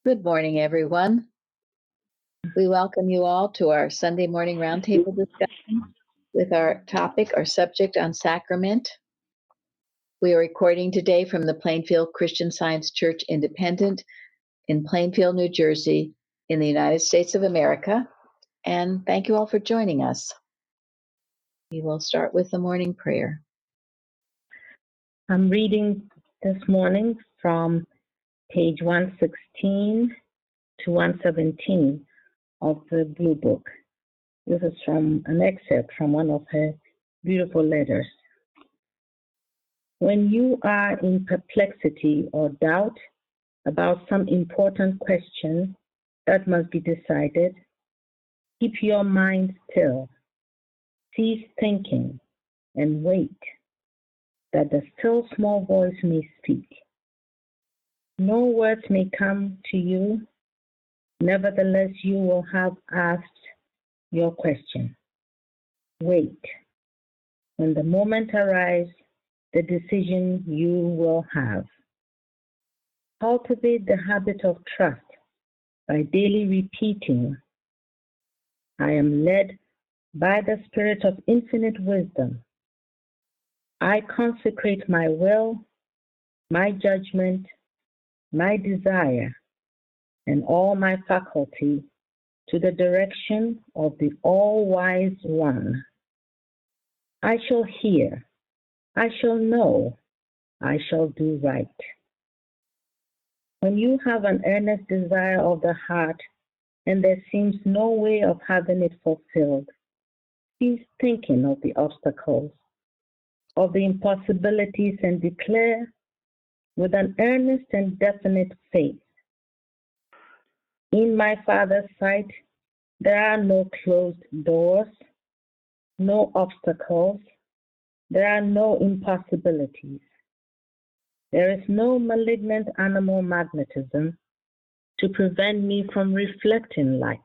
Good morning, everyone. We welcome you all to our Sunday morning roundtable discussion with our topic or subject on sacrament. We are recording today from the Plainfield Christian Science Church Independent in Plainfield, New Jersey, in the United States of America. And thank you all for joining us. We will start with the morning prayer. I'm reading this morning from page 116 to 117 of the Blue Book. This is from an excerpt from one of her beautiful letters. When you are in perplexity or doubt about some important question that must be decided, keep your mind still, cease thinking, and wait that the still small voice may speak. No words may come to you, nevertheless you will have asked your question. Wait. When the moment arrives, the decision you will have. Cultivate the habit of trust by daily repeating, I am led by the Spirit of infinite wisdom. I consecrate my will, my judgment, my desire, and all my faculty to the direction of the all-wise one. I shall hear, I shall know, I shall do right. When you have an earnest desire of the heart and there seems no way of having it fulfilled, cease thinking of the obstacles, of the impossibilities, and declare with an earnest and definite faith, in my Father's sight, there are no closed doors, no obstacles, there are no impossibilities. There is no malignant animal magnetism to prevent me from reflecting light.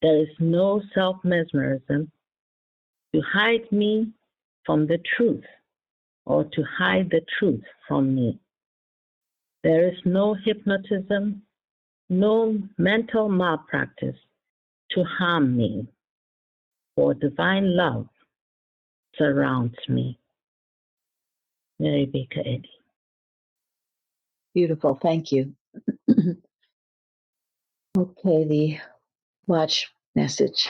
There is no self-mesmerism to hide me from the truth or to hide the truth from me. There is no hypnotism, no mental malpractice to harm me, for divine love surrounds me. Mary Baker Eddy. Beautiful, thank you. Okay, the watch message.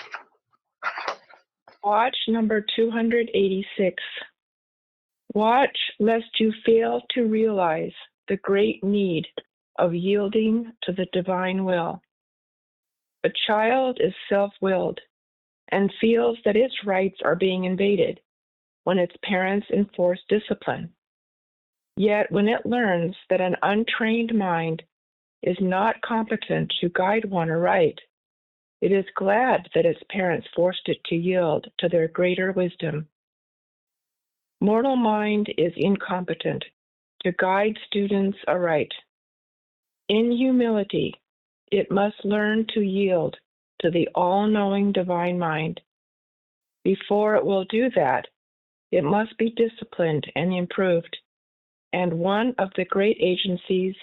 Watch number 286. Watch lest you fail to realize the great need of yielding to the divine will. A child is self-willed and feels that its rights are being invaded when its parents enforce discipline. Yet when it learns that an untrained mind is not competent to guide one aright, it is glad that its parents forced it to yield to their greater wisdom. Mortal mind is incompetent to guide students aright. In humility, it must learn to yield to the all-knowing divine mind. Before it will do that, it must be disciplined and improved. And one of the great agencies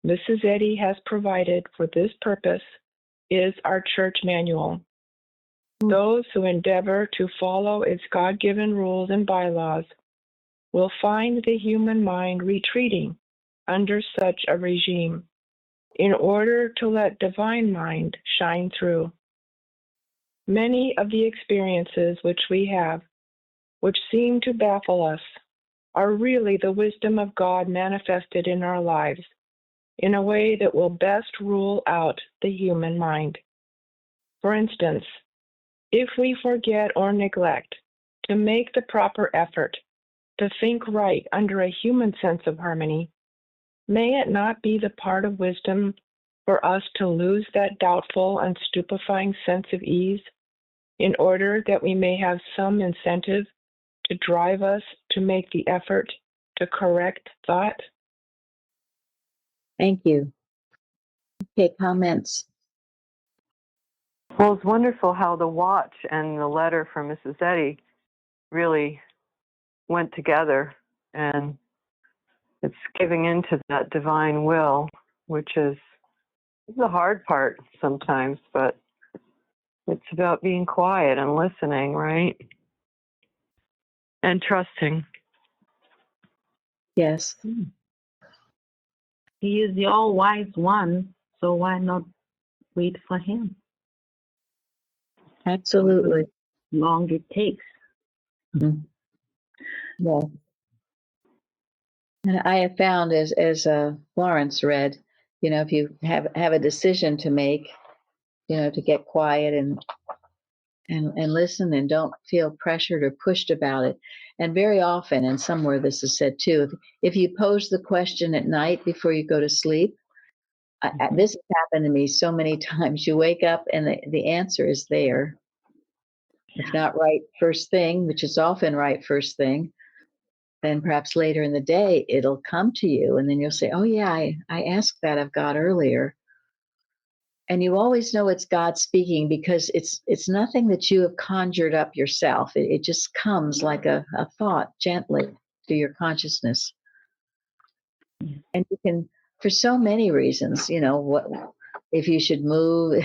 Mrs. Eddy has provided for this purpose is our church manual. Those who endeavor to follow its God-given rules and bylaws will find the human mind retreating under such a regime in order to let divine mind shine through. Many of the experiences which we have, which seem to baffle us, are really the wisdom of God manifested in our lives in a way that will best rule out the human mind. For instance, if we forget or neglect to make the proper effort to think right under a human sense of harmony, may it not be the part of wisdom for us to lose that doubtful and stupefying sense of ease in order that we may have some incentive to drive us to make the effort to correct thought? Thank you. Okay, comments. Well, it's wonderful how the watch and the letter from Mrs. Eddy really went together, and it's giving into that divine will which is the hard part sometimes, but it's about being quiet and listening, right? And trusting. Yes. He is the all-wise one, so why not wait for him? Absolutely. How long it takes. Mhm. Yeah. And I have found, as Florence read, if you have a decision to make, to get quiet and listen and don't feel pressured or pushed about it. And very often, and somewhere this is said too, if you pose the question at night before you go to sleep, this has happened to me so many times. You wake up and the answer is there. If not right first thing, which is often right first thing, then perhaps later in the day it'll come to you, and then you'll say, "Oh yeah, I asked that of God earlier." And you always know it's God speaking because it's nothing that you have conjured up yourself. It just comes like a thought gently to your consciousness. And you can, for so many reasons, what if you should move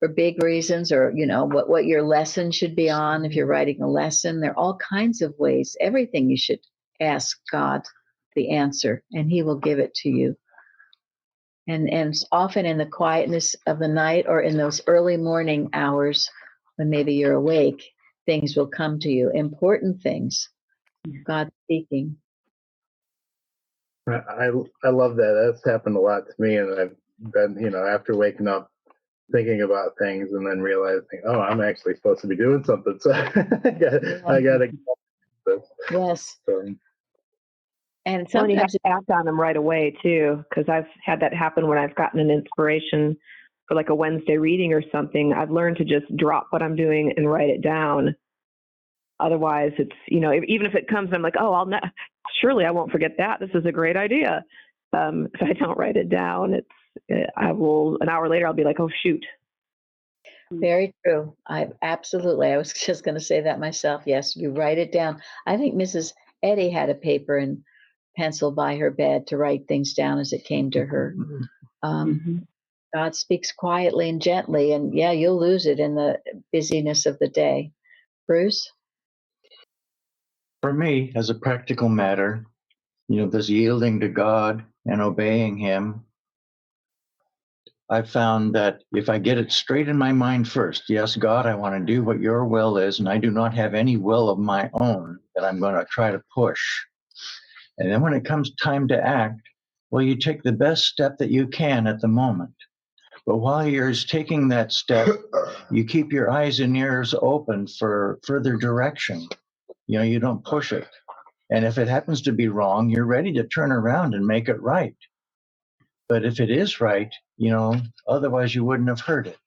for big reasons, or what your lesson should be on. If you're writing a lesson, there are all kinds of ways. Everything you should ask God the answer, and He will give it to you. And often in the quietness of the night or in those early morning hours when maybe you're awake, things will come to you, important things, God speaking. I love that. That's happened a lot to me, and I've been, after waking up thinking about things and then realizing, oh, I'm actually supposed to be doing something. So I got to get this. Yes. So, And Well, and you have sometimes, to act on them right away too, because I've had that happen when I've gotten an inspiration for like a Wednesday reading or something. I've learned to just drop what I'm doing and write it down. Otherwise, it's even if it comes, I'm like, oh, surely I won't forget that. This is a great idea. If I don't write it down, I will an hour later I'll be like, oh shoot. very true. I was just going to say that myself. Yes, you write it down. I think Mrs. Eddy had a paper and pencil by her bed to write things down as it came to her. God speaks quietly and gently, and yeah, you'll lose it in the busyness of the day. Bruce? For me, as a practical matter, this yielding to God and obeying Him, I've found that if I get it straight in my mind first, yes, God, I want to do what your will is, and I do not have any will of my own that I'm going to try to push. And then when it comes time to act, well, you take the best step that you can at the moment. But while you're taking that step, you keep your eyes and ears open for further direction. You don't push it. And if it happens to be wrong, you're ready to turn around and make it right. But if it is right, otherwise you wouldn't have heard it.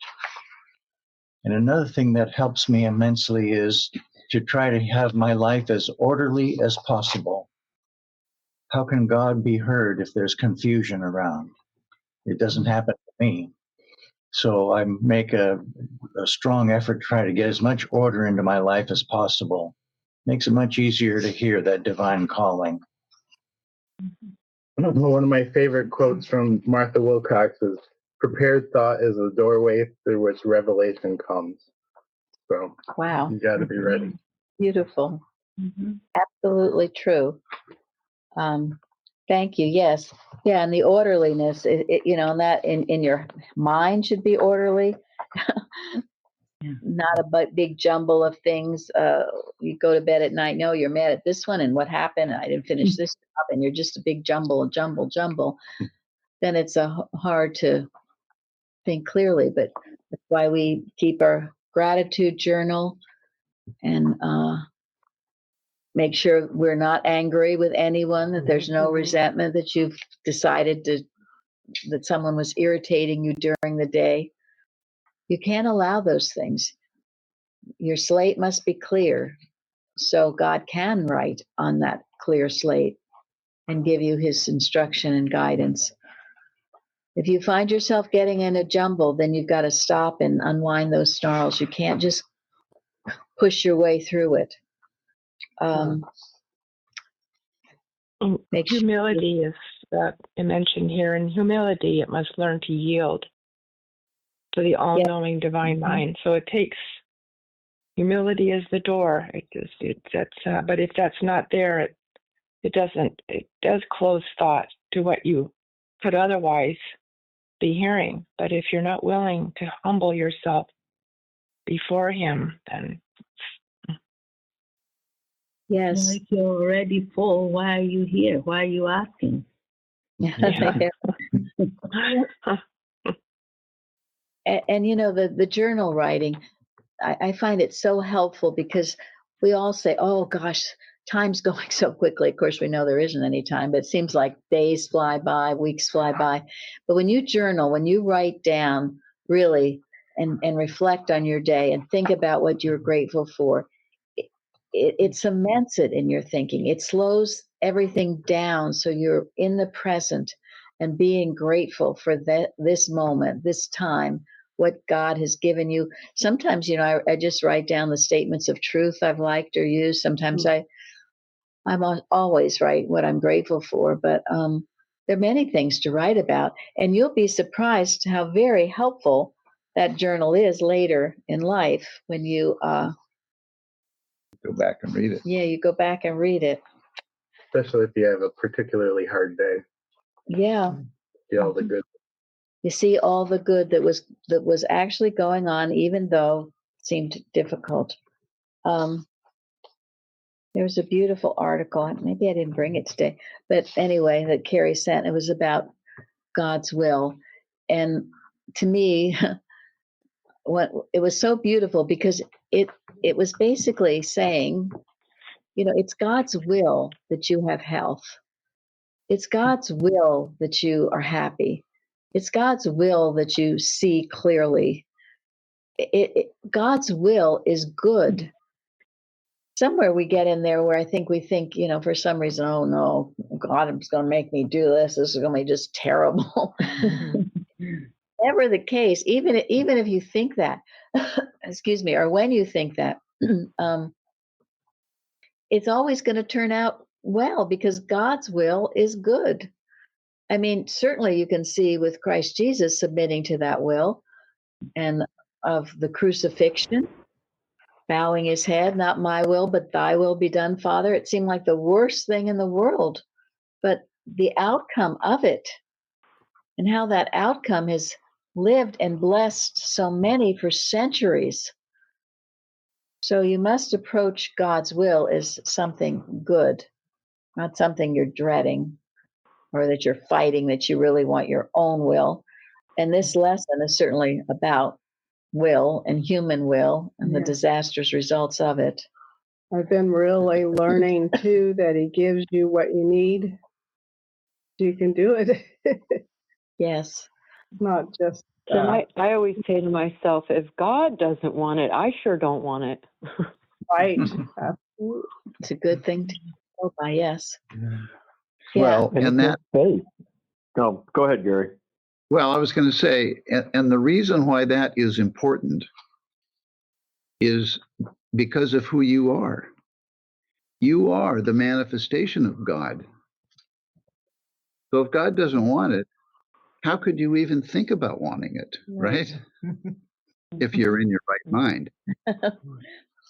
And another thing that helps me immensely is to try to have my life as orderly as possible. How can God be heard if there's confusion around? It doesn't happen to me. So I make a strong effort to try to get as much order into my life as possible. Makes it much easier to hear that divine calling. one of my favorite quotes from Martha Wilcox is, "Prepared thought is the doorway through which revelation comes." So Wow. you got to be ready. Beautiful. Absolutely true. Thank you. Yes. Yeah. And the orderliness, and that in your mind should be orderly. Not a big jumble of things. You go to bed at night, no, you're mad at this one, and what happened? I didn't finish this job, and you're just a big jumble. Then it's hard to think clearly. But that's why we keep our gratitude journal and make sure we're not angry with anyone, that there's no resentment, that you've decided that someone was irritating you during the day. You can't allow those things. Your slate must be clear so God can write on that clear slate and give you His instruction and guidance. If you find yourself getting in a jumble, then you've got to stop and unwind those snarls. You can't just push your way through it. Make sure Humility is that I mentioned here, in humility, it must learn to yield to the all-knowing divine mind. So it takes humility as the door. But if that's not there, it does close thought to what you could otherwise be hearing. But if you're not willing to humble yourself before him, then Yes. If you're already full, why are you here? Why are you asking? yeah. And you know, the journal writing, I find it so helpful because we all say, oh gosh, time's going so quickly. Of course, we know there isn't any time, but it seems like days fly by, weeks fly by. But when you journal, when you write down really and reflect on your day and think about what you're grateful for, it cements it in your thinking. It slows everything down so you're in the present and being grateful for this moment, this time, what God has given you. Sometimes, you know, I just write down the statements of truth I've liked or used. Sometimes I'm always write what I'm grateful for, but there are many things to write about, and you'll be surprised how very helpful that journal is later in life when you Go back and read it. you go back and read it. Especially if you have a particularly hard day. Yeah, See all the good. you see all the good that was actually going on, even though it seemed difficult. There was a beautiful article. Maybe I didn't bring it today, but anyway, that Carrie sent. It was about God's will, and to me, what it was so beautiful because it was basically saying, you know, it's God's will that you have health. It's God's will that you are happy. It's God's will that you see clearly. God's will is good. Somewhere we get in there where I think we think, you know, for some reason, oh no, God is going to make me do this. This is going to be just terrible. Never the case. Even if you think that, excuse me, or when you think that, it's always going to turn out well because God's will is good. I mean, certainly you can see with Christ Jesus submitting to that will and of the crucifixion, bowing his head, not my will, but thy will be done, Father. It seemed like the worst thing in the world, but the outcome of it and how that outcome has lived and blessed so many for centuries. So you must approach God's will as something good, not something you're dreading or that you're fighting, that you really want your own will. And this lesson is certainly about will and human will and the disastrous results of it. I've been really learning too that he gives you what you need. You can do it. Yes. Not just And I always say to myself, if God doesn't want it, I sure don't want it. right. It's a good thing to go by, yes. Well, and that, faith. No, go ahead, Gary. well, I was going to say, and the reason why that is important is because of who you are. You are the manifestation of God. So if God doesn't want it, how could you even think about wanting it, right? If you're in your right mind.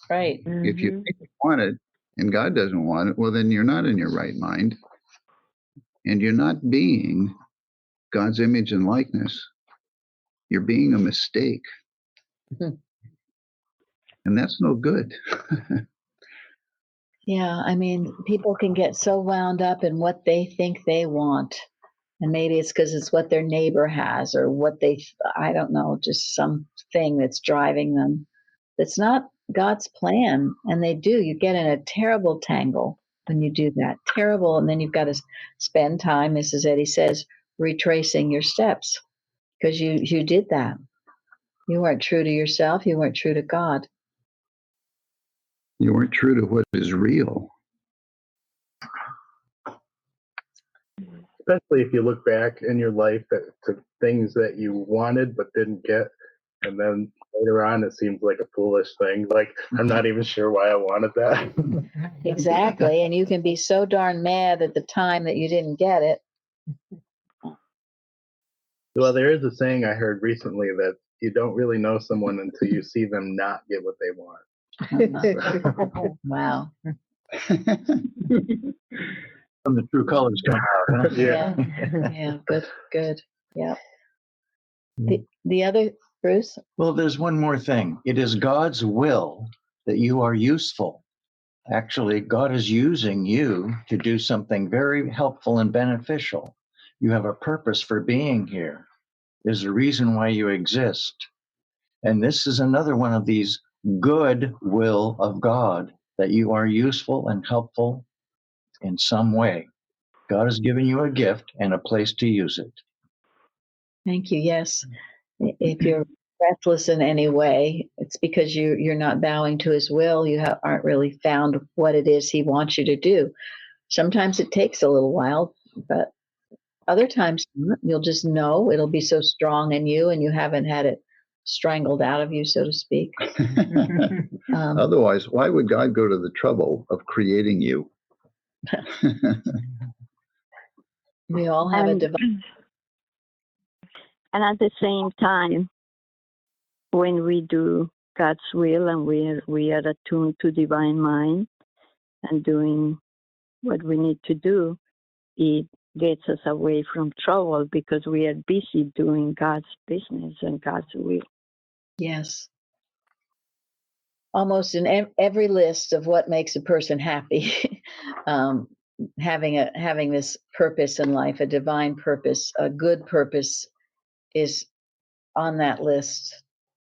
Right. If you think you want it and God doesn't want it, well, then you're not in your right mind. And you're not being God's image and likeness. You're being a mistake. Mhm. And that's no good. Yeah, I mean, people can get so wound up in what they think they want. And maybe it's because it's what their neighbor has or what I don't know, just something that's driving them. It's not God's plan. And you get in a terrible tangle when you do that. Terrible. And then you've got to spend time, Mrs. Eddy says, retracing your steps because you did that. You weren't true to yourself. You weren't true to God. You weren't true to what is real. Especially if you look back in your life to things that you wanted but didn't get, and then later on it seems like a foolish thing. Like, I'm not even sure why I wanted that. Exactly. And you can be so darn mad at the time that you didn't get it. Well, there is a saying I heard recently that you don't really know someone until you see them not get what they want. Wow. When the true colors come out. Huh? Yeah. Yeah. Good. Yeah. The other, Bruce? Well, there's one more thing. It is God's will that you are useful. Actually, God is using you to do something very helpful and beneficial. You have a purpose for being here. There's a reason why you exist. And this is another one of these good will of God, that you are useful and helpful in some way. God has given you a gift and a place to use it. Thank you. Yes. If you're restless in any way, it's because you're not bowing to his will. You aren't really found what it is he wants you to do. Sometimes it takes a little while, but other times you'll just know. It'll be so strong in you, and you haven't had it strangled out of you, so to speak. Otherwise, why would God go to the trouble of creating you? We all have a divine. And at the same time, when we do God's will and we are attuned to divine mind and doing what we need to do, it gets us away from trouble because we are busy doing God's business and God's will. Yes. Almost in every list of what makes a person happy, having this purpose in life, a divine purpose, a good purpose, is on that list.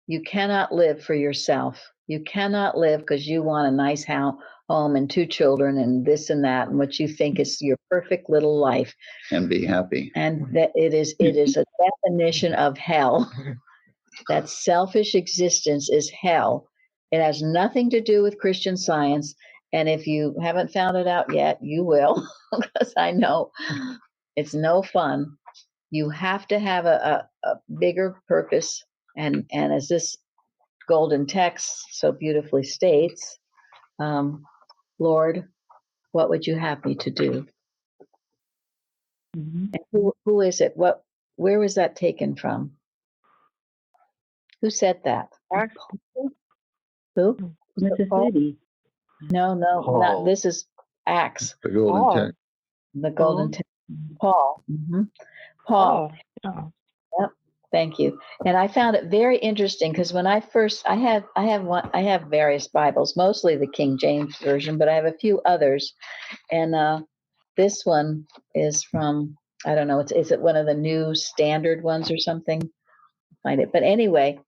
You cannot live for yourself. You cannot live because you want a nice home and 2 children and this and that and what you think is your perfect little life, And be happy. and that it is a definition of hell. That selfish existence is hell. It has nothing to do with Christian Science, and if you haven't found it out yet, you will, because I know it's no fun. You have to have a bigger purpose, and as this golden text so beautifully states, Lord, what would you have me to do? And who is it? Where was that taken from? Who said that? Who? Mrs. Lady. No, Paul. not this is Acts. The golden Oh. text. The golden text. Paul. Paul. Oh. Yep. Thank you. And I found it very interesting because when I have various Bibles, mostly the King James version, but I have a few others. And this one is from, I don't know, is it one of the new standard ones or something? Find it. But anyway,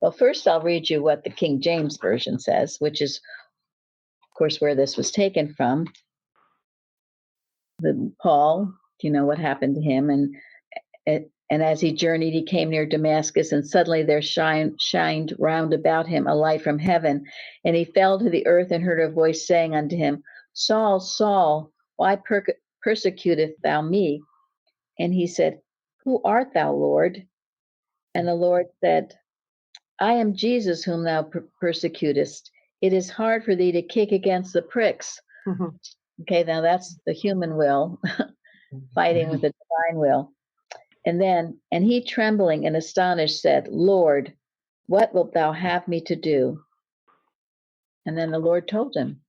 well, first I'll read you what the King James version says, which is, of course, where this was taken from. Paul, you know what happened to him, and as he journeyed, he came near Damascus, and suddenly there shined round about him a light from heaven, and he fell to the earth and heard a voice saying unto him, Saul, Saul, why persecutest thou me? And he said, Who art thou, Lord? And the Lord said, I am Jesus whom thou persecutest. It is hard for thee to kick against the pricks. Okay, now that's the human will fighting with the divine will. And he trembling and astonished said, Lord, what wilt thou have me to do? And then the Lord told him.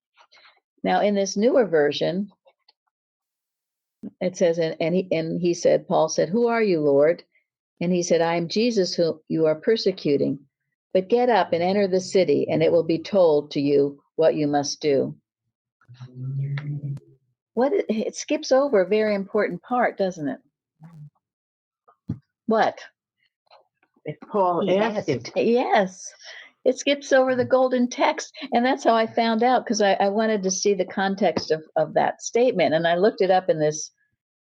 Now in this newer version, it says, and he said, Paul said, Who are you, Lord? And he said, I am Jesus whom you are persecuting. But get up and enter the city, and it will be told to you what you must do. It skips over a very important part, doesn't it? What? If Paul asked him. Yes. It skips over the golden text. And that's how I found out, because I wanted to see the context of that statement. And I looked it up in this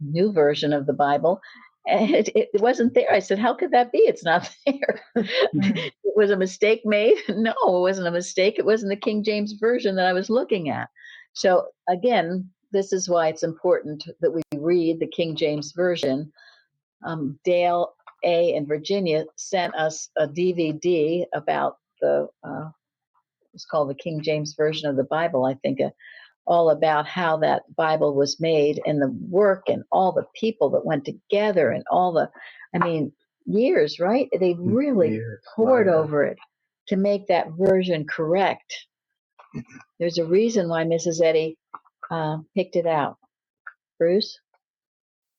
new version of the Bible, and it wasn't there. I said, how could that be? It's not there. It was a mistake made? No, it wasn't a mistake. It wasn't the King James version that I was looking at. So again, this is why it's important that we read the King James version. Dale A. in Virginia sent us a DVD about it's called the King James version of the Bible, I think, all about how that Bible was made and the work and all the people that went together and all the, I mean, years, right? They really Years. poured Wow. over it to make that version correct. There's a reason why Mrs. Eddy picked it out. Bruce?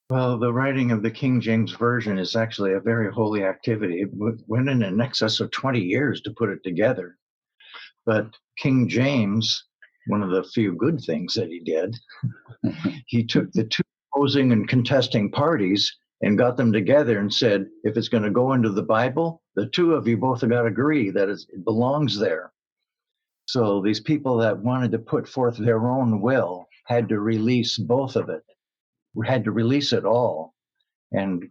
Well, the writing of the King James Version is actually a very holy activity. It went in excess of 20 years to put it together. But King James, one of the few good things that he did, he took the two opposing and contesting parties and got them together and said, if it's going to go into the Bible, the two of you both have got to agree that it belongs there. So these people that wanted to put forth their own will had to release both of it, had to release it all and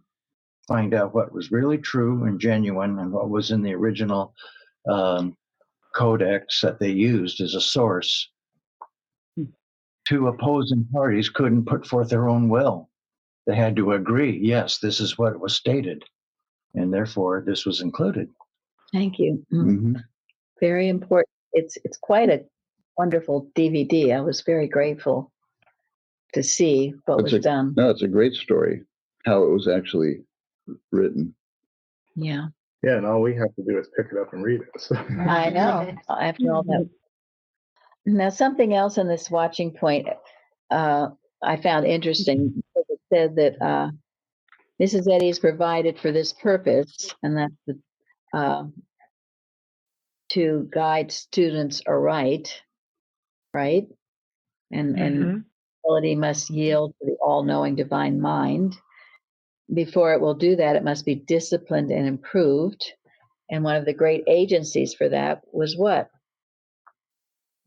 find out what was really true and genuine and what was in the original codex that they used as a source. Two opposing parties couldn't put forth their own will. They had to agree, yes, this is what was stated, and therefore this was included. Thank you. Mm-hmm. Very important. It's quite a wonderful DVD. I was very grateful to see what was done. No, it's a great story, how it was actually written. Yeah. Yeah, and all we have to do is pick it up and read it. So. I know. After all that. Now, something else in this watching point I found interesting. It said that Mrs. Eddy is provided for this purpose, and that's to guide students aright, right? And ability must yield to the all-knowing divine mind. Before it will do that, it must be disciplined and improved. And one of the great agencies for that was what?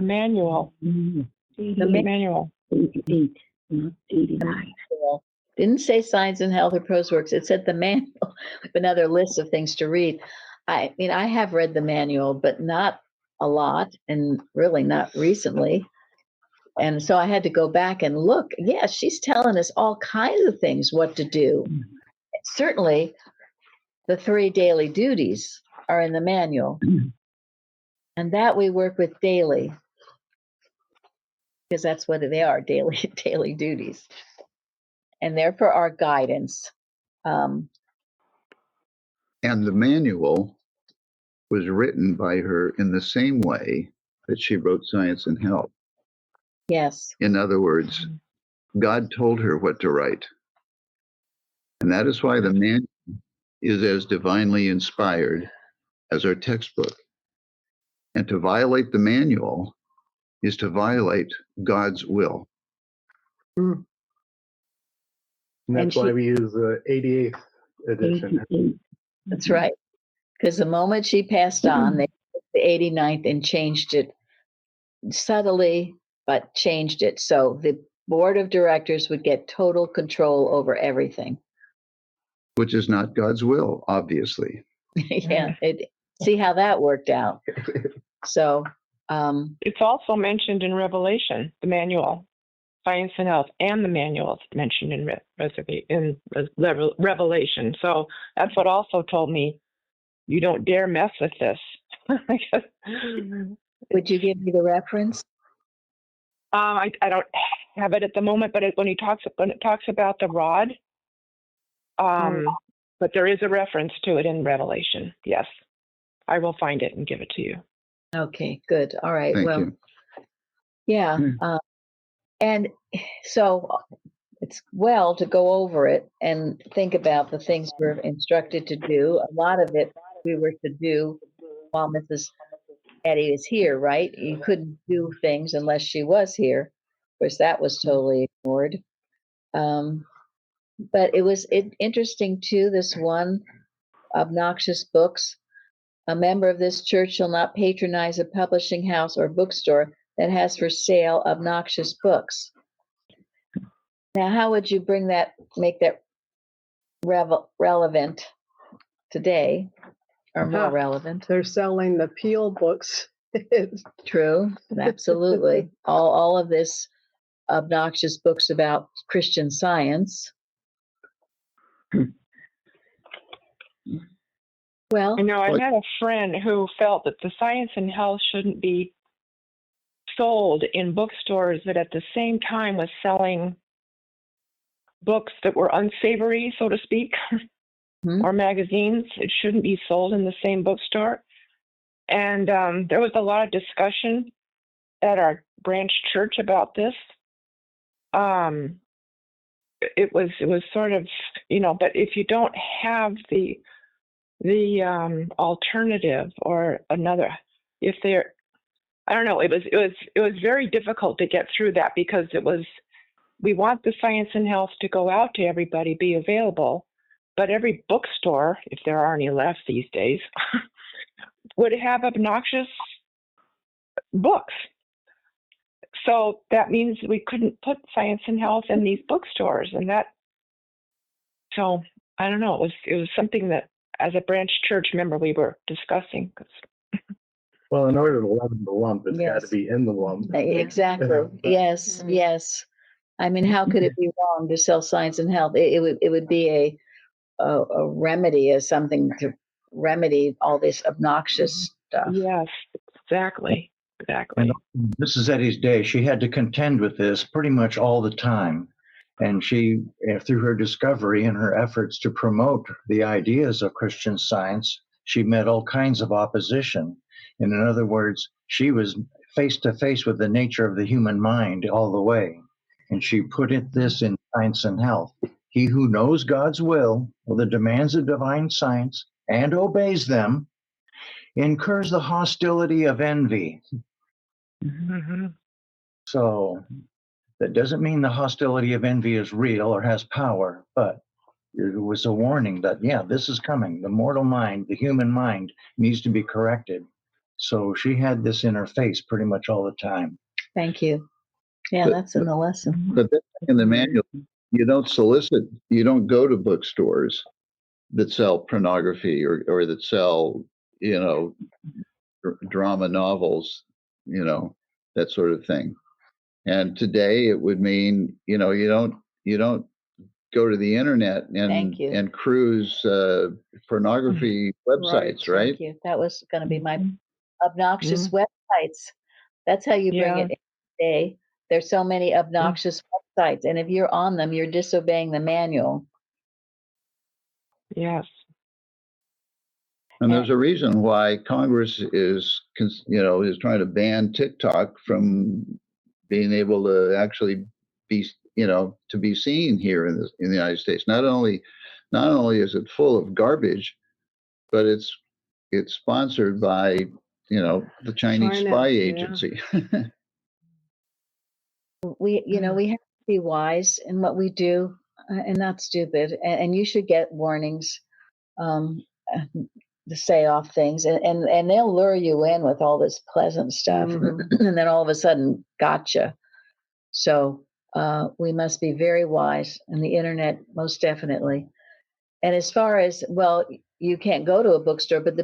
Manual. The manual. 88, not 89. Didn't say Science and Health or ProSworks. It said the manual with another list of things to read. I mean, I have read the manual, but not a lot, and really not recently. And so I had to go back and look. Yeah, she's telling us all kinds of things what to do. Certainly, the 3 daily duties are in the manual, and that we work with daily, because that's what they are, daily duties, and they're for our guidance. And the manual was written by her in the same way that she wrote Science and Health. Yes. In other words, God told her what to write. And that is why the manual is as divinely inspired as our textbook. And to violate the manual is to violate God's will. And that's why we use the 88th edition. 88. That's right. Because the moment she passed on, they took the 89th and changed it subtly, but changed it. So the board of directors would get total control over everything. Which is not God's will, obviously. Yeah. See how that worked out. So it's also mentioned in Revelation, the manual, Science and Health, and the manual is mentioned in Revelation. So that's what also told me you don't dare mess with this. Would you give me the reference? I don't have it at the moment, but when it talks about the rod, but there is a reference to it in Revelation. Yes, I will find it and give it to you. Okay, good. All right. Thank well, you. Yeah. And so it's well to go over it and think about the things we're instructed to do. A lot of it we were to do while Mrs. Eddy is here, right? You couldn't do things unless she was here. Of course, that was totally ignored. But it was interesting too, this one, obnoxious books. A member of this church shall not patronize a publishing house or bookstore that has for sale obnoxious books. Now, how would you make that relevant today, or more relevant? They're selling the Peel books. True, absolutely. all of this obnoxious books about Christian Science. Well, I had a friend who felt that the Science and Health shouldn't be sold in bookstores that at the same time was selling books that were unsavory, so to speak, or magazines. It shouldn't be sold in the same bookstore. And there was a lot of discussion at our branch church about this. It was sort of, but if you don't have the alternative or another, if they're, I don't know, it was very difficult to get through that, because we want the Science and Health to go out to everybody, be available, but every bookstore, if there are any left these days, would have obnoxious books. So that means we couldn't put Science and Health in these bookstores, so I don't know. It was something that, as a branch church member, we were discussing. Well, in order to leaven the lump, it's got to be in the lump. Exactly. Yes. Yes. I mean, how could it be wrong to sell Science and Health? It would be a remedy, as something to remedy all this obnoxious stuff. Yes, exactly. And this is Eddie's day. She had to contend with this pretty much all the time. And she, through her discovery and her efforts to promote the ideas of Christian Science, she met all kinds of opposition. And in other words, she was face to face with the nature of the human mind all the way. And she put this in Science and Health. He who knows God's will or the demands of divine science and obeys them incurs the hostility of envy. Mm-hmm. So that doesn't mean the hostility of envy is real or has power, but it was a warning that, this is coming. The mortal mind, the human mind, needs to be corrected. So she had this in her face pretty much all the time. Thank you. Yeah, that's in the lesson. But in the manual, you don't solicit, you don't go to bookstores that sell pornography or that sell, drama novels, that sort of thing. And today it would mean, you don't go to the internet and cruise pornography websites, right? Thank you. That was going to be my obnoxious websites. That's how you bring it in today. There's so many obnoxious websites, and if you're on them, you're disobeying the manual. Yes. And there's a reason why Congress is trying to ban TikTok from being able to actually be, to be seen here in the United States. Not only is it full of garbage, but it's sponsored by, the Chinese spy agency. We have to be wise in what we do and not stupid. And you should get warnings to say off things, and they'll lure you in with all this pleasant stuff, and then all of a sudden, gotcha. So we must be very wise, and the internet most definitely. And as far as, well, you can't go to a bookstore, but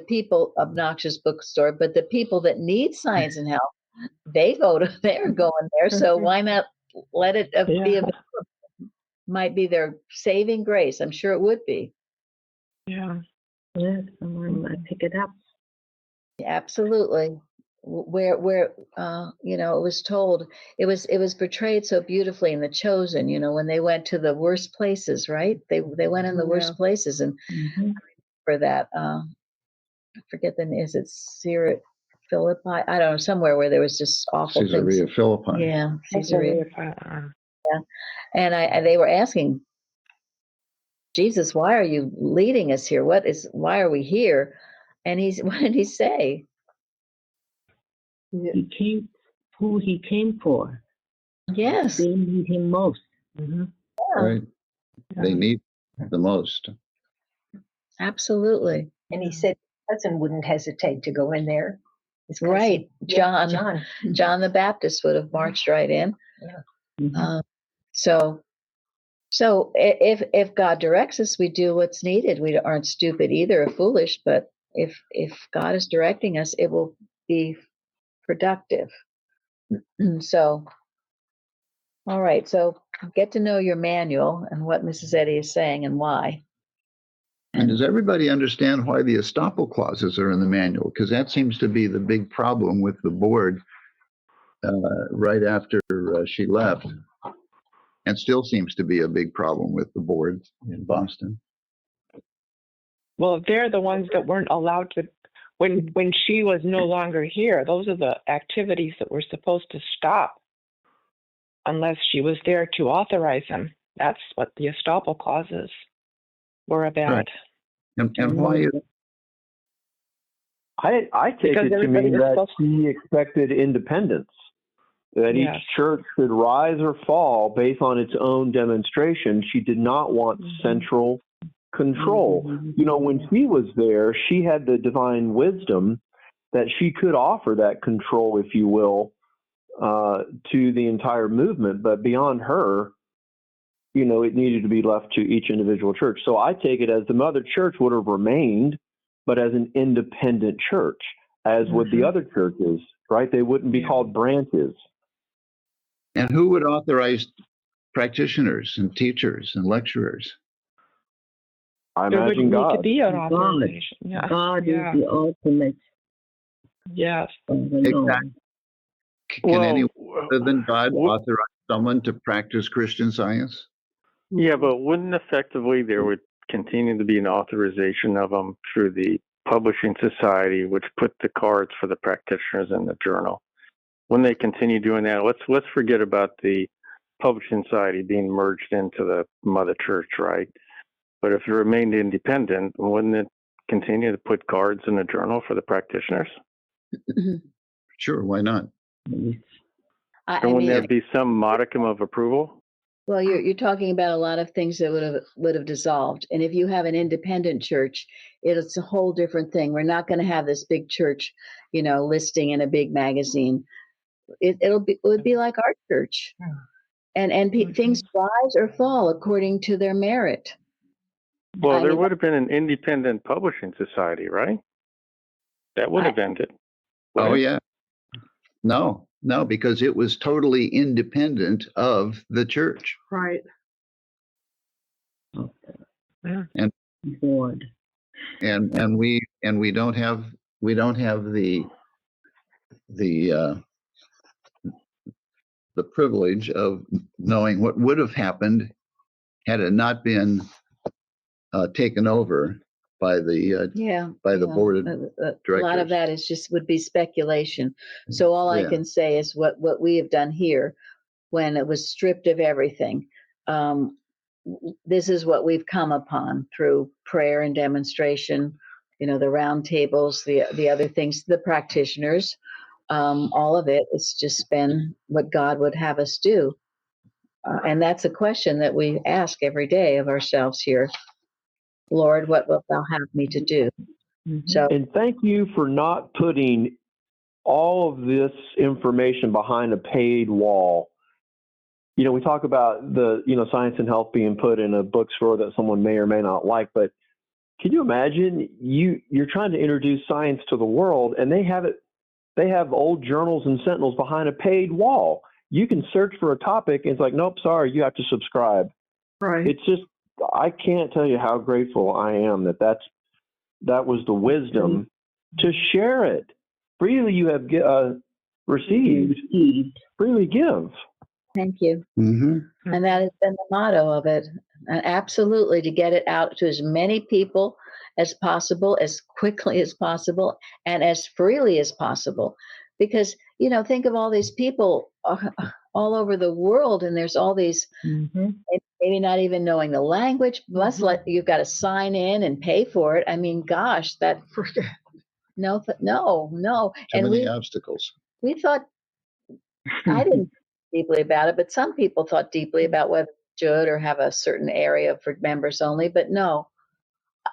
obnoxious bookstore, but the people that need Science and Health, they're going there. So why not let it be available? Might be their saving grace. I'm sure it would be. Yeah. Yeah, someone might pick it up. Absolutely. Where it was told, it was portrayed so beautifully in The Chosen, when they went to the worst places, right? They went in the worst places, and for that, I forget is it Syria, Philippi? I don't know, somewhere where there was just awful Caesarea things. Philippi. Yeah, Caesarea. Yeah, and they were asking Jesus, why are you leading us here? Why are we here? And what did he say? He came, who he came for. Yes. They need him most. Yeah. Right. They need the most. Absolutely. And he said Hudson wouldn't hesitate to go in there. Right. John the Baptist would have marched right in. Yeah. So if God directs us, we do what's needed. We aren't stupid either or foolish, but if God is directing us, it will be productive. So, all right. So get to know your manual and what Mrs. Eddy is saying and why. And does everybody understand why the estoppel clauses are in the manual? Because that seems to be the big problem with the board right after she left, and still seems to be a big problem with the board in Boston. Well, they're the ones that weren't allowed to, when she was no longer here, those are the activities that were supposed to stop unless she was there to authorize them. That's what the estoppel clauses were about. Right. And why is I take Because it to everybody mean was that supposed she expected independence, that Yes. each church should rise or fall based on its own demonstration. She did not want central control. You know, when she was there, she had the divine wisdom that she could offer that control, if you will, to the entire movement. But beyond her, you know, it needed to be left to each individual church. So I take it as the mother church would have remained, but as an independent church, as would the other churches, right? They wouldn't be called branches. and who would authorize practitioners and teachers and lecturers? I There imagine would need to God. be an authorization. Yeah. God Yeah. is the ultimate. Yes. Exactly. Can anyone other than God authorize someone to practice Christian Science? Yeah, but wouldn't effectively there would continue to be an authorization of them through the publishing society, which put the cards for the practitioners in the journal? Wouldn't they continue doing that? Let's forget about the publishing society being merged into the mother church, right? But if it remained independent, wouldn't it continue to put cards in the journal for the practitioners? Sure, why not? And wouldn't there be some modicum of approval? Well, you're talking about a lot of things that would have dissolved, and if you have an independent church, it's a whole different thing. We're not going to have this big church, listing in a big magazine. It would be like our church, and things rise or fall according to their merit. Well, there would have been an independent publishing society, right? That would have ended. Oh, yeah. No, because it was totally independent of the church. Right. And Board. and we don't have the privilege of knowing what would have happened had it not been taken over by the board of directors. A lot of that would be speculation. So all I can say is what we have done here when it was stripped of everything. This is what we've come upon through prayer and demonstration, the roundtables, the other things, the practitioners, all of it. It's just been what God would have us do. And that's a question that we ask every day of ourselves here. Lord, what wilt thou have me to do? So, and thank you for not putting all of this information behind a paid wall. We talk about the, science and health being put in a bookstore that someone may or may not like, but can you imagine you're trying to introduce science to the world and they have old journals and sentinels behind a paid wall. You can search for a topic and it's like, nope, sorry, you have to subscribe. Right. It's just, I can't tell you how grateful I am that was the wisdom to share it. Freely you have received, freely give. Thank you. Mm-hmm. And that has been the motto of it. And absolutely to get it out to as many people as possible, as quickly as possible, and as freely as possible. Because, think of all these people all over the world, and there's all these, maybe not even knowing the language, plus you've got to sign in and pay for it. I mean, gosh, no. Too many obstacles. We thought, I didn't deeply about it, but some people thought deeply about whether it should or have a certain area for members only, but no,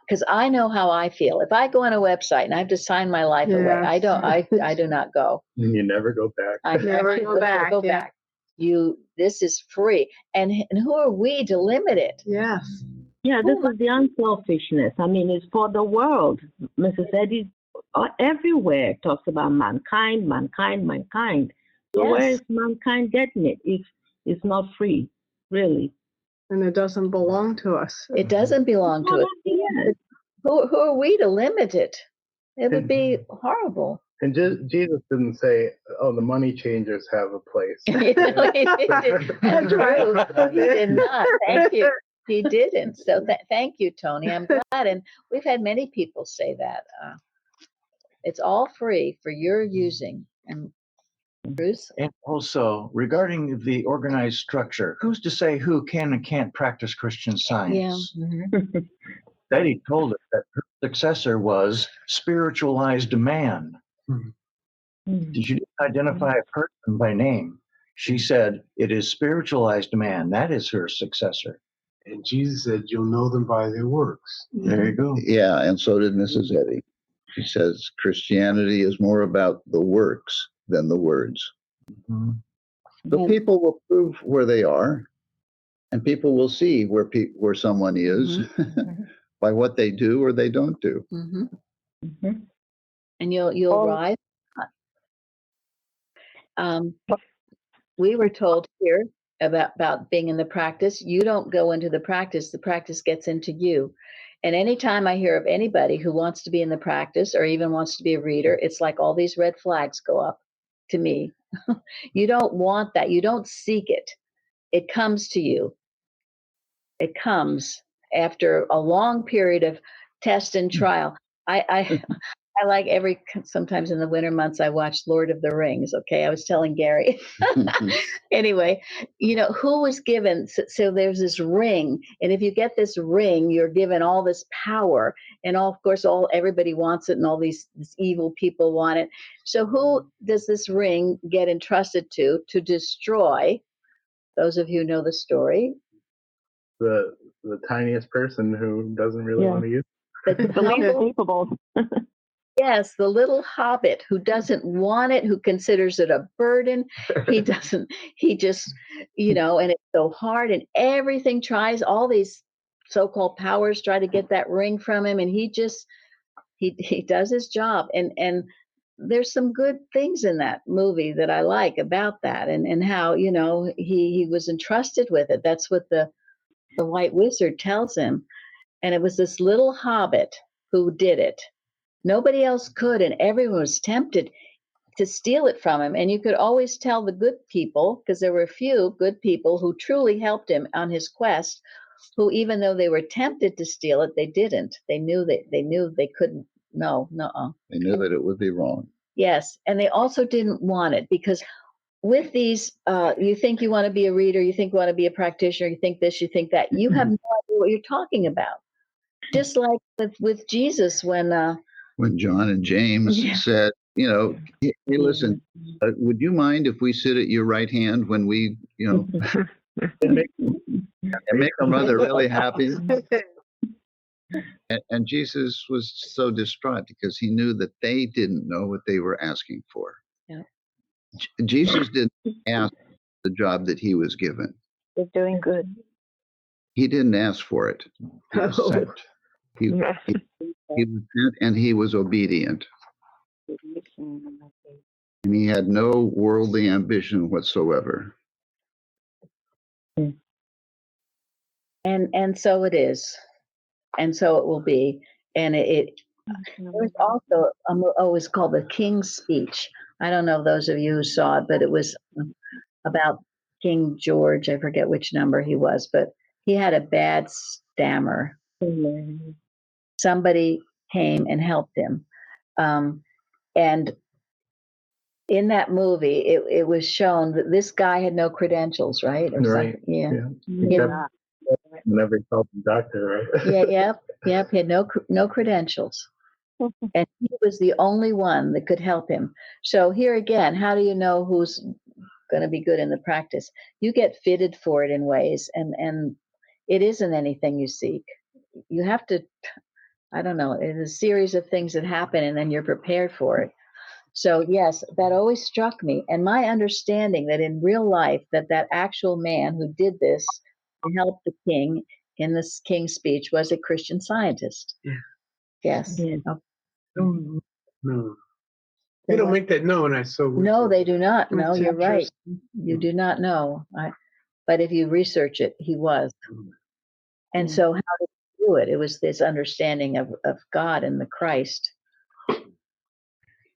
because I know how I feel. If I go on a website and I have to sign my life away, I do not go. And you never go back. I never go back. This is free. And who are we to limit it? Yes. Yeah, this is the unselfishness. I mean, it's for the world. Mrs. Eddy everywhere talks about mankind. So where is mankind getting it? It's not free, really. And it doesn't belong to us. It doesn't belong to us. Who are we to limit it? It would be horrible. And Jesus didn't say, "Oh, the money changers have a place." He did. That's true. He did not. Thank you. He didn't. So thank you, Tony. I'm glad. And we've had many people say that. It's all free for your using. And Bruce? And also, regarding the organized structure, who's to say who can and can't practice Christian Science? Yeah. Mm-hmm. Betty told us that her successor was spiritualized man. Mm. She didn't identify a person by name. She said, it is spiritualized man. That is her successor. And Jesus said, "You'll know them by their works." There you go. Yeah, and so did Mrs. Eddy. She says Christianity is more about the works than the words. Mm-hmm. The people will prove where they are, and people will see where someone is by what they do or they don't do. Mm-hmm. Mm-hmm. And you'll rise. We were told here about being in the practice. You don't go into the practice gets into you. And anytime I hear of anybody who wants to be in the practice or even wants to be a reader, it's like all these red flags go up to me. You don't want that. You don't seek it. It comes to you. It comes after a long period of test and trial. I like sometimes in the winter months, I watch Lord of the Rings. Okay. I was telling Gary. Anyway, who was given? So there's this ring. And if you get this ring, you're given all this power. And of course, everybody wants it and all these evil people want it. So who does this ring get entrusted to destroy? Those of you who know the story. The tiniest person who doesn't really want to use it. The least capable. Yes, the little hobbit who doesn't want it, who considers it a burden. He just, and it's so hard, and everything tries, all these so-called powers try to get that ring from him, and he does his job. And there's some good things in that movie that I like about that, and how, he was entrusted with it. That's what the White Wizard tells him. And it was this little hobbit who did it. Nobody else could, and everyone was tempted to steal it from him. And you could always tell the good people, because there were a few good people who truly helped him on his quest, who, even though they were tempted to steal it, they didn't. They knew they couldn't. No. They knew that it would be wrong. Yes, and they also didn't want it, because with these, you think you want to be a reader, you think you want to be a practitioner, you think this, you think that. You have no idea what you're talking about. Just like with Jesus when John and James said, hey, listen, would you mind if we sit at your right hand when we, and make our mother really happy? And Jesus was so distraught because he knew that they didn't know what they were asking for. Yeah. Jesus didn't ask the job that he was given. They're doing good. He didn't ask for it. He was sent. He was sent, and he was obedient. And he had no worldly ambition whatsoever. And so it is, and so it will be. And there's also it's called the King's Speech. I don't know if those of you who saw it, but it was about King George. I forget which number he was, but he had a bad stammer. Somebody came and helped him, and in that movie, it was shown that this guy had no credentials, right? Right. Yeah. Whenever he called him doctor, right? Yep. He had no credentials, and he was the only one that could help him. So here again, how do you know who's going to be good in the practice? You get fitted for it in ways, and it isn't anything you seek. You have to, I don't know, it's a series of things that happen, and then you're prepared for it. So yes, that always struck me, and my understanding that in real life that actual man who did this to help the king in this King's Speech was a Christian Scientist. Yeah. Yes. Yeah. No. They don't make that known. No, they do not. No, you're right. You do not know. But if you research it, he was. And so how did he do it? It was this understanding of God and the Christ.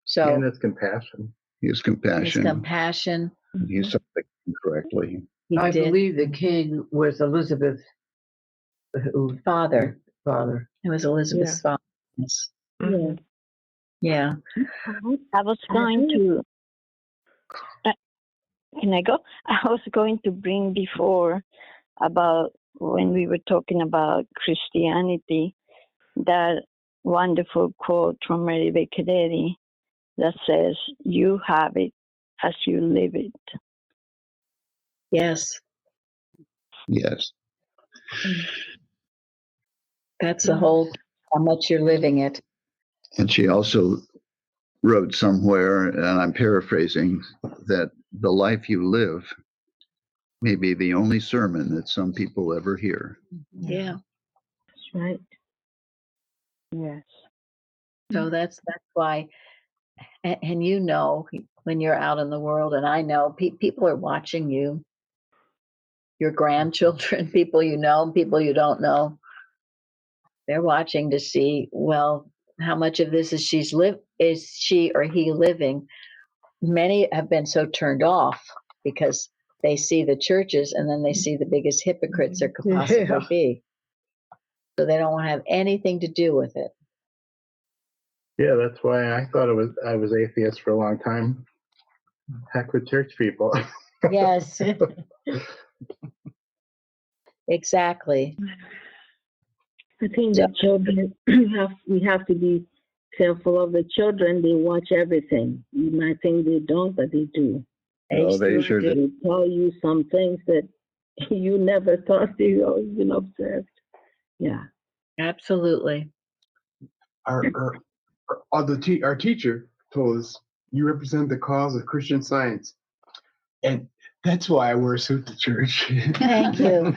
So And it's compassion. His compassion. his compassion. He saw the king correctly. I believe the king was Elizabeth's Father. father. It was Elizabeth's father. Yes. Mhm. Yeah. I was going to. Can I go? I was going to bring before about when we were talking about Christianity, that wonderful quote from Mary Baker Eddy that says, "You have it as you live it." Yes. Yes. That's the whole, how much you're living it. And she also wrote somewhere, and I'm paraphrasing, that the life you live may be the only sermon that some people ever hear. Yeah. That's right. Yes. So that's why, and you know, when you're out in the world, and I know people are watching you, your grandchildren, people you know, people you don't know. They're watching to see, well, how much of this is she or he living. Many have been so turned off because they see the churches and then they see the biggest hypocrites there could possibly be. So they don't want to have anything to do with it. Yeah, that's why I thought I was atheist for a long time. Heck with church people. Yes. Exactly. I think the children we have to be careful of the children. They watch everything. You might think they don't, but they do. Oh, they sure do. They tell you some things that you never thought they even observed. Yeah. Absolutely. Our teacher told us, you represent the cause of Christian Science. And that's why I wear a suit to church. Thank you.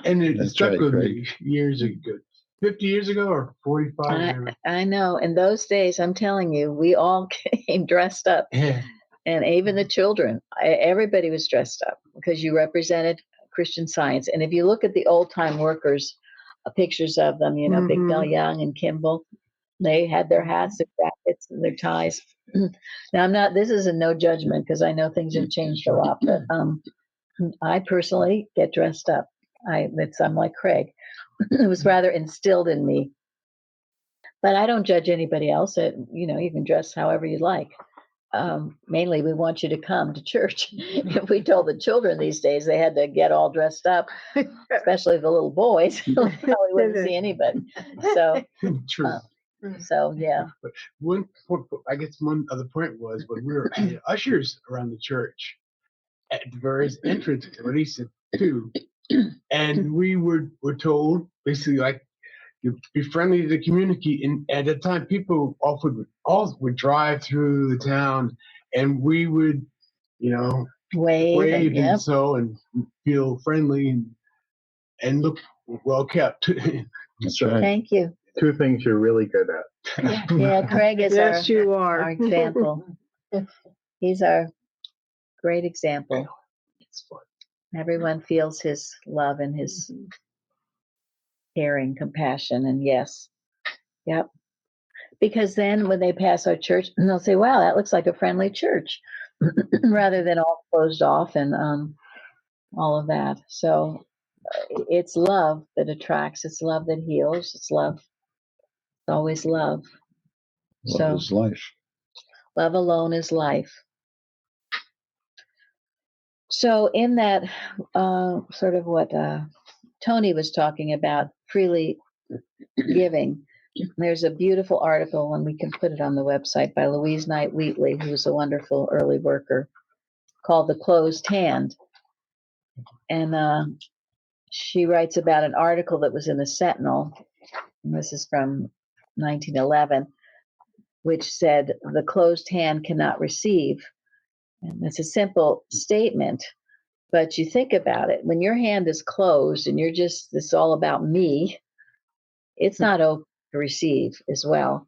And it That's stuck right, with Craig. me years ago. 50 years ago or 45? I know. In those days, I'm telling you, we all came dressed up. Yeah. And even the children, everybody was dressed up because you represented Christian Science. And if you look at the old time workers, pictures of them, you know, Big Bill Young and Kimball, they had their hats, their jackets, and their ties. Now, this is a no judgment because I know things have changed a lot, but I personally get dressed up. I'm like Craig. It was rather instilled in me. But I don't judge anybody else. You can dress however you like. Mainly, we want you to come to church. If we told the children these days they had to get all dressed up, especially the little boys, we wouldn't see anybody. So, True. So yeah. But I guess one other point was when we were ushers around the church at the various entrances, or at least two, and we were told basically like, you be friendly to the community. And at the time, people would drive through the town, and we would, wave and feel friendly and look well kept. That's right. Thank you. Two things you're really good at. Yeah, Craig is Yes, you are. our example. He's our great example. It's fun. Everyone feels his love and his caring, compassion, and yes. Yep. Because then when they pass our church, they'll say, wow, that looks like a friendly church, rather than all closed off and all of that. So it's love that attracts. It's love that heals. It's love. It's always love. Love is life. Love alone is life. So in that sort of what Tony was talking about, freely giving, there's a beautiful article, and we can put it on the website, by Louise Knight Wheatley, who's a wonderful early worker, called The Closed Hand. And she writes about an article that was in the Sentinel, and this is from 1911, which said, the closed hand cannot receive. And it's a simple statement, but you think about it. When your hand is closed and it's all about me, it's not open to receive as well.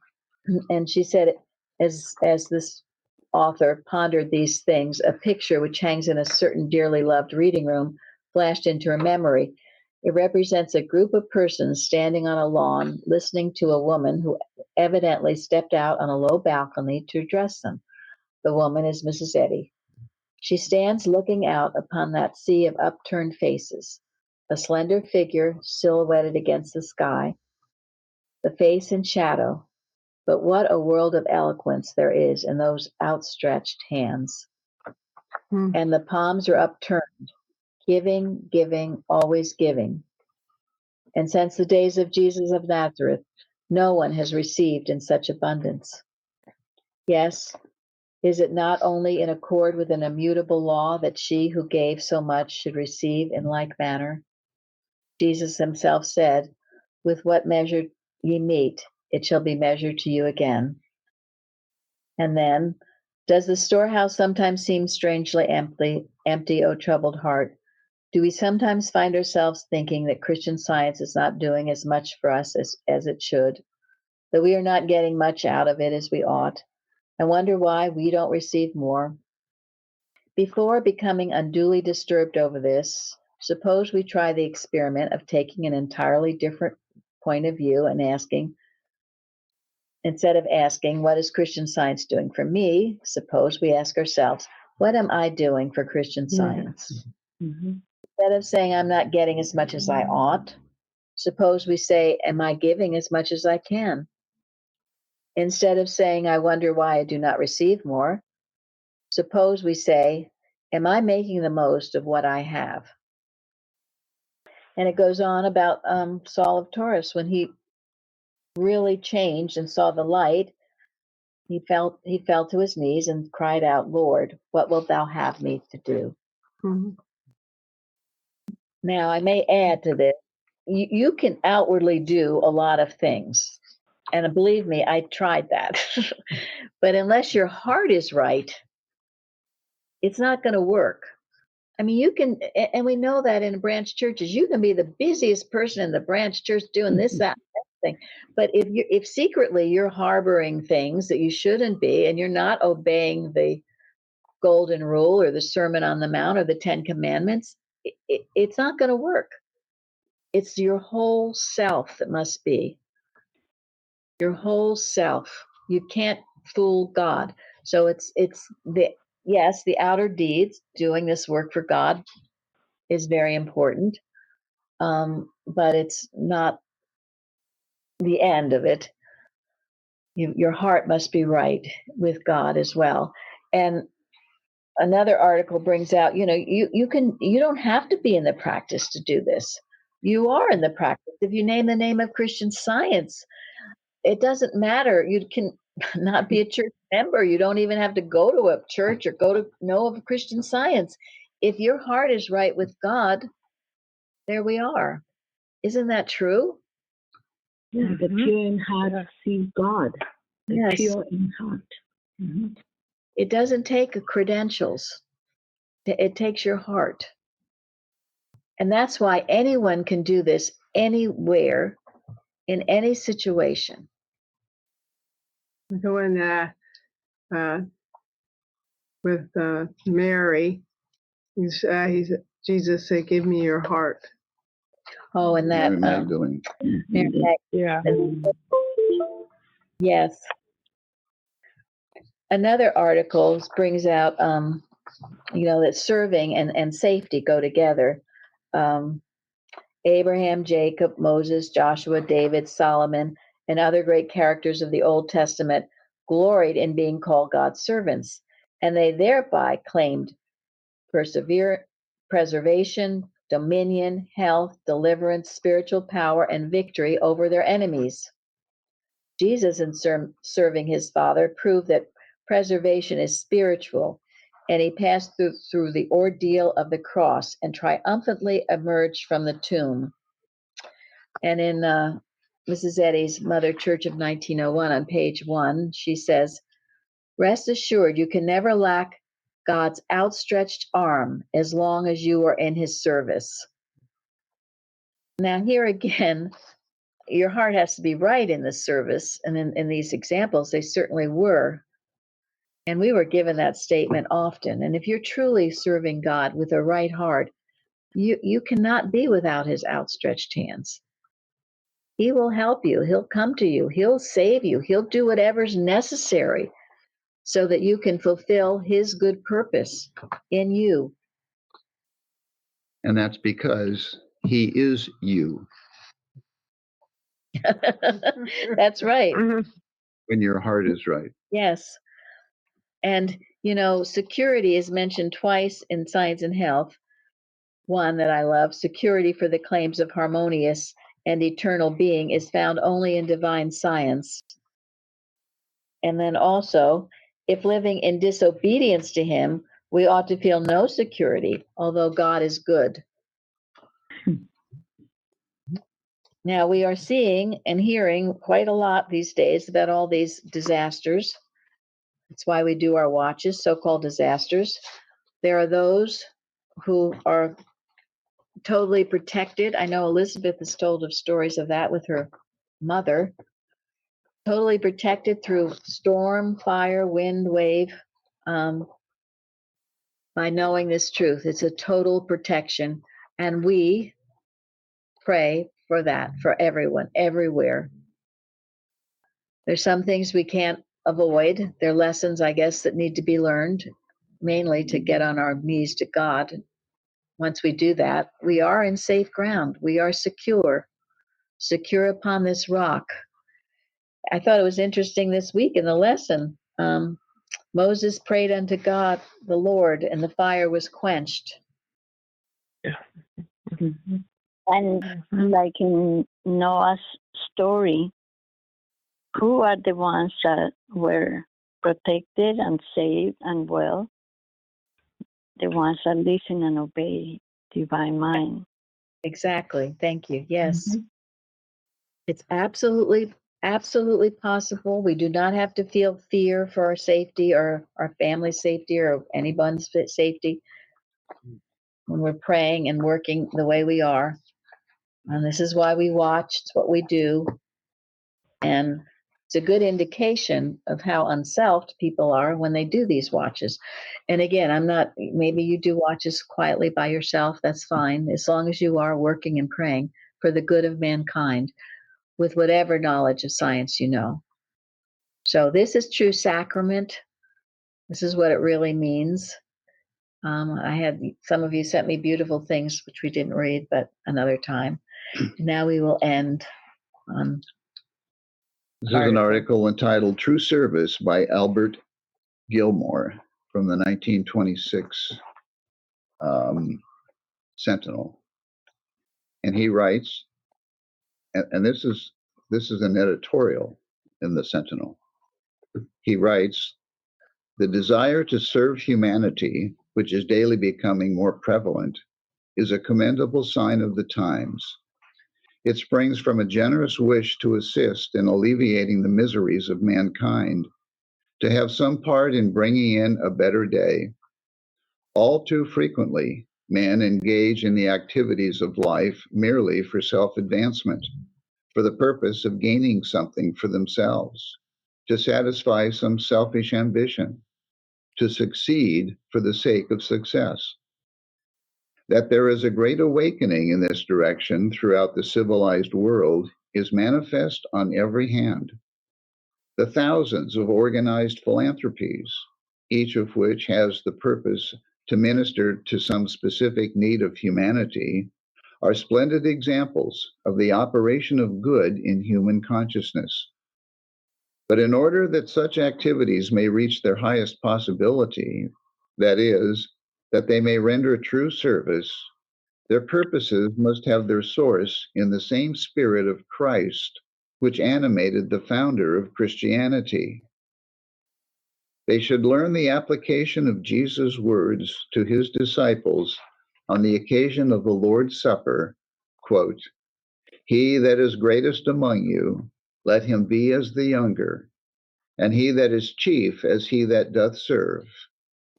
And she said, as this author pondered these things, a picture which hangs in a certain dearly loved reading room flashed into her memory. It represents a group of persons standing on a lawn, listening to a woman who evidently stepped out on a low balcony to address them. The woman is Mrs. Eddy. She stands looking out upon that sea of upturned faces, a slender figure silhouetted against the sky, the face in shadow. But what a world of eloquence there is in those outstretched hands. And the palms are upturned, giving, giving, always giving. And since the days of Jesus of Nazareth, no one has received in such abundance. Yes, is it not only in accord with an immutable law that she who gave so much should receive in like manner? Jesus himself said, "With what measure ye mete, it shall be measured to you again." And then, does the storehouse sometimes seem strangely empty, O troubled heart? Do we sometimes find ourselves thinking that Christian Science is not doing as much for us as it should, that we are not getting much out of it as we ought, and wonder why we don't receive more? Before becoming unduly disturbed over this, suppose we try the experiment of taking an entirely different point of view and asking, instead of asking, what is Christian Science doing for me? Suppose we ask ourselves, what am I doing for Christian Science? Instead of saying, I'm not getting as much as I ought, suppose we say, am I giving as much as I can? Instead of saying, I wonder why I do not receive more, suppose we say, am I making the most of what I have? And it goes on about Saul of Tarsus. When he really changed and saw the light, he fell to his knees and cried out, Lord, what wilt thou have me to do? Now, I may add to this, you can outwardly do a lot of things. And believe me, I tried that. But unless your heart is right, it's not going to work. I mean, you can, and we know that in branch churches, you can be the busiest person in the branch church doing this, that, and that thing. But if secretly you're harboring things that you shouldn't be, and you're not obeying the golden rule or the Sermon on the Mount or the 10 Commandments, it's not going to work. It's your whole self that must be. Your whole self. You can't fool God. So it's the outer deeds, doing this work for God is very important. But it's not the end of it. Your heart must be right with God as well. And another article brings out, you don't have to be in the practice to do this. You are in the practice. If you name the name of Christian Science, it doesn't matter. You can not be a church member. You don't even have to go to a church or go to know of Christian Science. If your heart is right with God, there we are. Isn't that true? Yeah, the pure in heart see God. The Yes. pure in heart. It doesn't take credentials. It takes your heart. And that's why anyone can do this anywhere, in any situation. So when with Mary, Jesus said, "Give me your heart." Oh, and that Mary Magdalene. Yeah. Yes. Another article brings out, that serving and safety go together. Abraham, Jacob, Moses, Joshua, David, Solomon, and other great characters of the Old Testament gloried in being called God's servants, and they thereby claimed preservation, dominion, health, deliverance, spiritual power, and victory over their enemies. Jesus, in serving his Father, proved that preservation is spiritual, and he passed through the ordeal of the cross and triumphantly emerged from the tomb. And in Mrs. Eddy's Mother Church of 1901 on page 1, she says, rest assured you can never lack God's outstretched arm as long as you are in his service. Now, here again, your heart has to be right in the service. And in these examples, they certainly were. And we were given that statement often. And if you're truly serving God with a right heart, you cannot be without his outstretched hands. He will help you. He'll come to you. He'll save you. He'll do whatever's necessary so that you can fulfill his good purpose in you. And that's because he is you That's right. when your heart is right. Yes. And, security is mentioned twice in Science and Health. One that I love, security for the claims of harmonious and eternal being is found only in divine science. And then also, if living in disobedience to him, we ought to feel no security, although God is good. Now, we are seeing and hearing quite a lot these days about all these disasters. That's why we do our watches, so-called disasters. There are those who are totally protected. I know Elizabeth has told of stories of that with her mother. Totally protected through storm, fire, wind, wave, by knowing this truth. It's a total protection. And we pray for that for everyone, everywhere. There's some things we can't avoid. They're lessons, I guess, that need to be learned, mainly to get on our knees to God. Once we do that, we are in safe ground. We are secure upon this rock. I thought it was interesting this week in the lesson. Moses prayed unto God, the Lord, and the fire was quenched. Yeah. And like in Noah's story, who are the ones that were protected and saved and well? The ones that listen and obey divine mind. Exactly. Thank you. Yes. It's absolutely possible. We do not have to feel fear for our safety or our family's safety or anyone's safety when we're praying and working the way we are. And this is why we watch. It's what we do. And it's a good indication of how unselfed people are when they do these watches. And again, maybe you do watches quietly by yourself. That's fine, as long as you are working and praying for the good of mankind with whatever knowledge of science you know. So this is true sacrament. This is what it really means. I had some of you sent me beautiful things, which we didn't read, but another time. Now we will end on. This is an article entitled True Service by Albert Gilmore from the 1926 Sentinel. And he writes, and this is an editorial in the Sentinel. He writes, the desire to serve humanity, which is daily becoming more prevalent, is a commendable sign of the times. It springs from a generous wish to assist in alleviating the miseries of mankind, to have some part in bringing in a better day. All too frequently, men engage in the activities of life merely for self-advancement, for the purpose of gaining something for themselves, to satisfy some selfish ambition, to succeed for the sake of success. That there is a great awakening in this direction throughout the civilized world is manifest on every hand. The thousands of organized philanthropies, each of which has the purpose to minister to some specific need of humanity, are splendid examples of the operation of good in human consciousness. But in order that such activities may reach their highest possibility, that is, that they may render true service, their purposes must have their source in the same spirit of Christ, which animated the founder of Christianity. They should learn the application of Jesus' words to his disciples on the occasion of the Lord's Supper, quote, he that is greatest among you, let him be as the younger, and he that is chief as he that doth serve,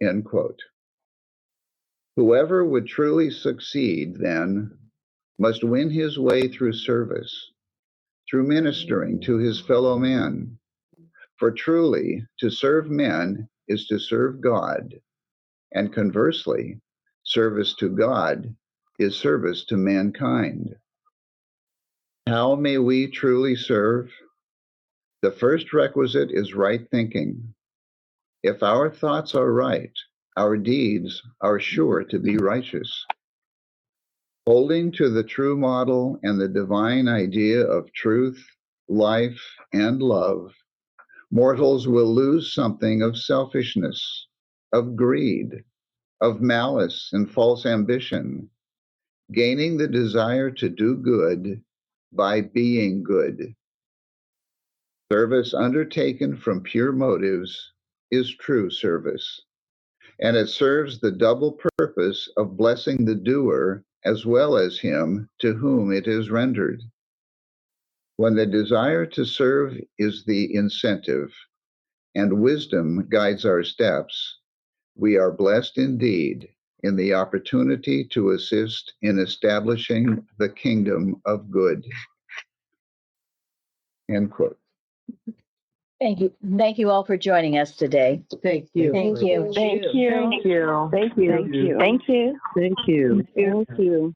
end quote. Whoever would truly succeed, then, must win his way through service, through ministering to his fellow men. For truly, to serve men is to serve God, and conversely, service to God is service to mankind. How may we truly serve? The first requisite is right thinking. If our thoughts are right, our deeds are sure to be righteous. Holding to the true model and the divine idea of truth, life, and love, mortals will lose something of selfishness, of greed, of malice and false ambition, gaining the desire to do good by being good. Service undertaken from pure motives is true service, and it serves the double purpose of blessing the doer as well as him to whom it is rendered. When the desire to serve is the incentive and wisdom guides our steps, we are blessed indeed in the opportunity to assist in establishing the kingdom of good. End quote. Thank you. Thank you all for joining us today. Thank you. Thank you. Thank you. Thank you. Thank you. Thank you. Thank you. Thank you. Thank you. Thank you.